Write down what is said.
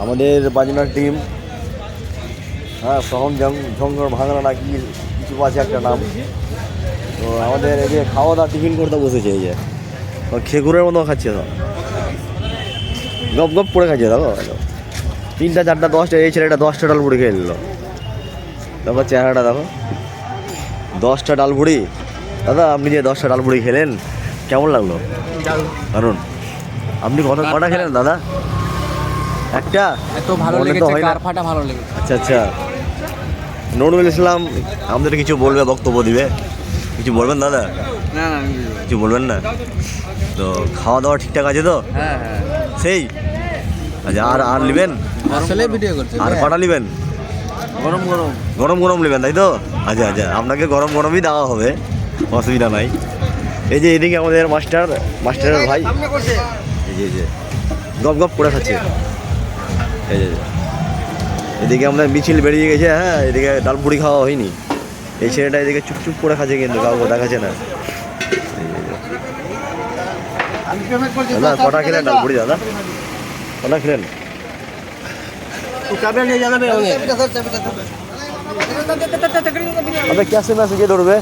আমাদের বাজনার টিম, হ্যাঁ সহন ঝঙ্কর ভাঙনা না কি কিছু আছে একটা নাম। তো আমাদের এই যে খাওয়া দাওয়া টিফিন করতে বসেছে, এই যে খেগুরের মতো খাচ্ছে, তো গপ গপ করে খাচ্ছে। দেখো 3টা 4টা 10টা, এই ছেলেটা 10টা ডালপুরি খেয়ে নিল। দেখো চেহারাটা দেখো, 10টা ডালপুরি। দাদা আপনি যে 10টা ডালপুরি খেলেন কেমন লাগলো? কারণ আপনি কটা খেলেন দাদা? একটা? এত ভালো লেগেছে, কার ফাটা ভালো লেগেছে। আচ্ছা আচ্ছা, নুরুল ইসলাম আমাদের কিছু বলবে, বক্তব্য দিবে, কিছু বলবেন দাদা? না না, কিছু বলবেন না তো? খাওয়া দাওয়া ঠিকঠাক আছে তো? হ্যাঁ হ্যাঁ, সেই আচ্ছা, আর নেবেন? আসলে ভিডিও করছে। আর কটা নেবেন? গরম গরম গরম গরম নেবেন তাই তো? আচ্ছা আচ্ছা, আপনাকে গরম গরমই দেওয়া হবে, অসুবিধা নাই। এই যে এদিকে আমাদের মাস্টারের ভাই, এই যে গপ গপ করে খাচ্ছে। এই যে এদিকে আমাদের মিছিল বেরিয়ে গেছে, হ্যাঁ এদিকে ডালপুরি খাওয়া হয়নি। এই ছেলেটা এদিকে চুপচুপ করে খাচ্ছে, কিন্তু কাউকে দেখাচ্ছে না। দাদা কটা খেলেন ডালপুরি? দাদা কটা খেলেন? अबे कैसे मैसेज दौड़बे?